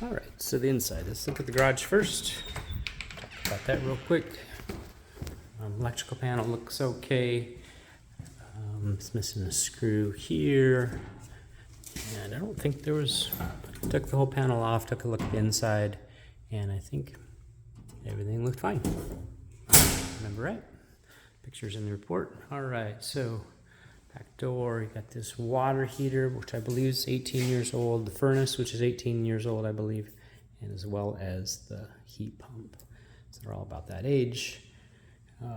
All right, so the inside. Let's look at the garage first. Talk about that real quick. Electrical panel looks okay. It's missing a screw here. And I don't think there was, took the whole panel off, took a look at the inside, and I think everything looked fine. Remember right? Pictures in the report. All right, so back door, you got this water heater, which I believe is 18 years old, the furnace, which is 18 years old, I believe, and as well as the heat pump. So they're all about that age. They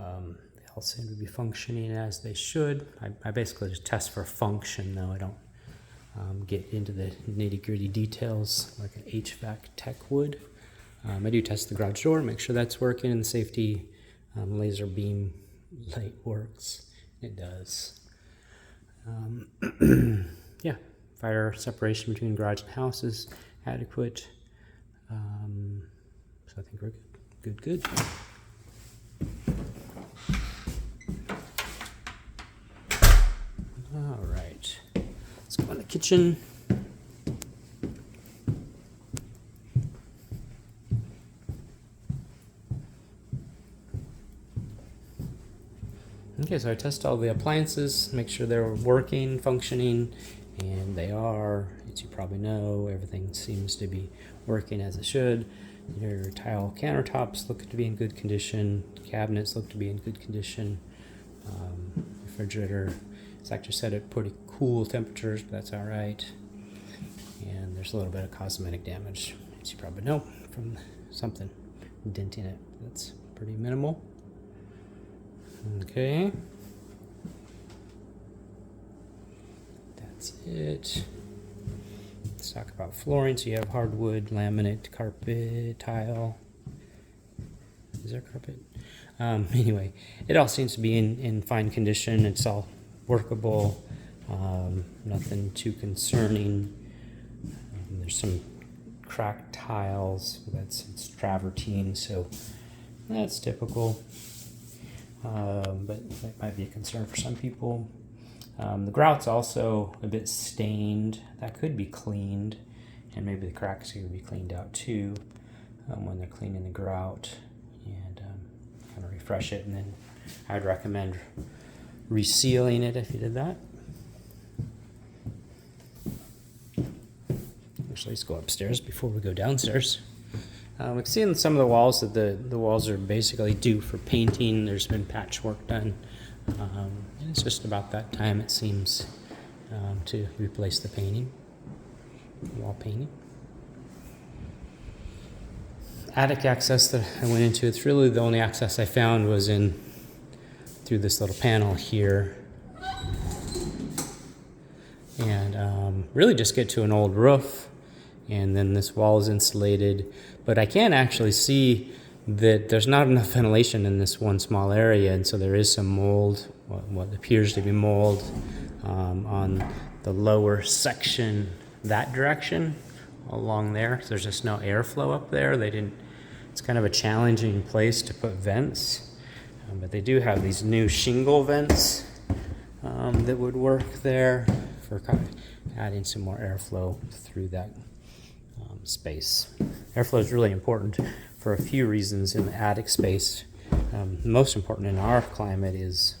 all seem to be functioning as they should. I basically just test for function, though. I don't get into the nitty-gritty details like an HVAC tech would. I do test the garage door, make sure that's working, and the safety laser beam light works. It does. Yeah, fire separation between garage and house is adequate. So I think we're good. All right, let's go in the kitchen. Okay, so I test all the appliances, make sure they're working, functioning, and they are. As you probably know, everything seems to be working as it should. Your tile countertops look to be in good condition. Cabinets look to be in good condition. Refrigerator is actually set at pretty cool temperatures, but that's all right. And there's a little bit of cosmetic damage, as you probably know, from something denting it. That's pretty minimal. Okay. That's it. Let's talk about flooring. So you have hardwood, laminate, carpet, tile. Is there carpet? Anyway, it all seems to be in fine condition. It's all workable. Nothing too concerning. There's some cracked tiles. It's travertine, so that's typical. But that might be a concern for some people. The grout's also a bit stained. That could be cleaned, and maybe the cracks could be cleaned out too when they're cleaning the grout, and kind of refresh it. And then I'd recommend resealing it if you did that. Actually, let's go upstairs before we go downstairs. We can see in some of the walls that the walls are basically due for painting. There's been patchwork done. And it's just about that time, it seems, to replace the painting, wall painting. Attic access that I went into, it's really the only access I found was through this little panel here. And really just get to an old roof. And then this wall is insulated, but I can actually see that there's not enough ventilation in this one small area, and so there is some mold, what appears to be mold, on the lower section that direction along there. So there's just no airflow up there. It's kind of a challenging place to put vents, but they do have these new shingle vents that would work there for adding some more airflow through that space. Airflow is really important for a few reasons in the attic space. Most important in our climate is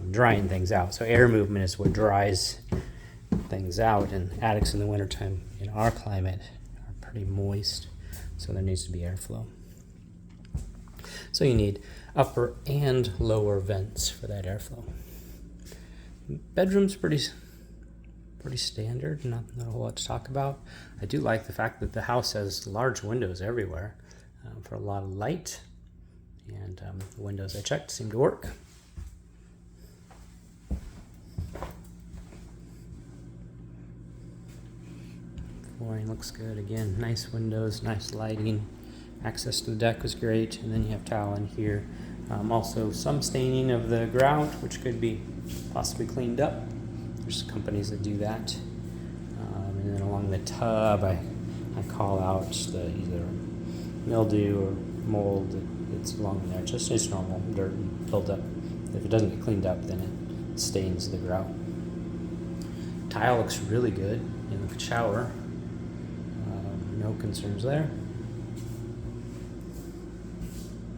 drying things out. So air movement is what dries things out, and attics in the wintertime in our climate are pretty moist, so there needs to be airflow. So you need upper and lower vents for that airflow. Bedroom's pretty standard, not a whole lot to talk about. I do like the fact that the house has large windows everywhere for a lot of light, and the windows I checked seem to work. Flooring looks good. Again, nice windows, nice lighting. Access to the deck was great, and then you have tile in here. Also some staining of the grout, which could be possibly cleaned up. There's companies that do that. And then along the tub, I call out the either mildew or mold that's along there. Just normal dirt and buildup. If it doesn't get cleaned up, then it stains the grout. Tile looks really good in the shower. no concerns there.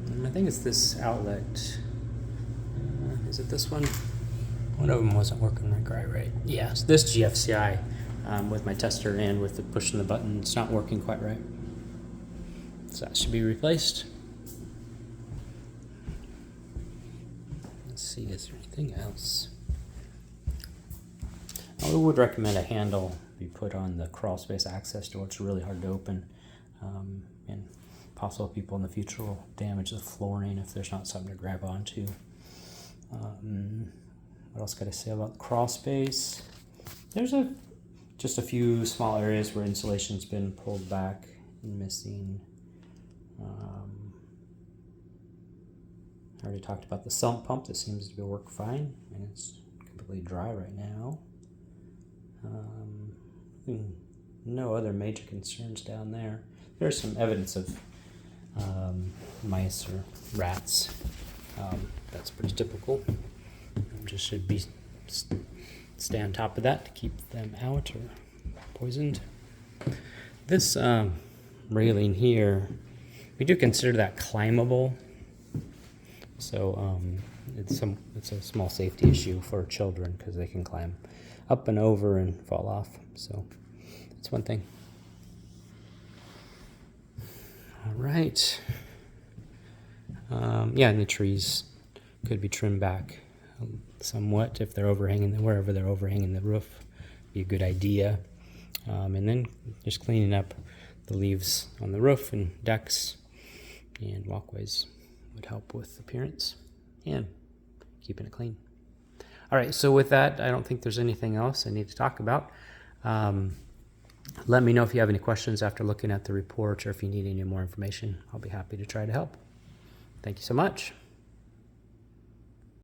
And I think it's this outlet. Is it this one? One of them wasn't working right. Yes, this GFCI with my tester and with the pushing the button, it's not working quite right. So that should be replaced. Let's see, is there anything else? I would recommend a handle be put on the crawl space access door. It's really hard to open, and possible people in the future will damage the flooring if there's not something to grab onto. What else could I say about the crawl space? There's just a few small areas where insulation's been pulled back and missing. I already talked about the sump pump that seems to work fine, and it's completely dry right now. No other major concerns down there. There's some evidence of mice or rats. That's pretty typical. Just should be stay on top of that to keep them out or poisoned. This railing here, we do consider that climbable. So it's a small safety issue for children because they can climb up and over and fall off. So that's one thing. All right. Yeah, and the trees could be trimmed back somewhat if they're overhanging, wherever they're overhanging the roof. Be a good idea. And then just cleaning up the leaves on the roof and decks and walkways would help with appearance and keeping it clean. All right, so with that, I don't think there's anything else I need to talk about. Let me know if you have any questions after looking at the report or if you need any more information. I'll be happy to try to help. Thank you so much.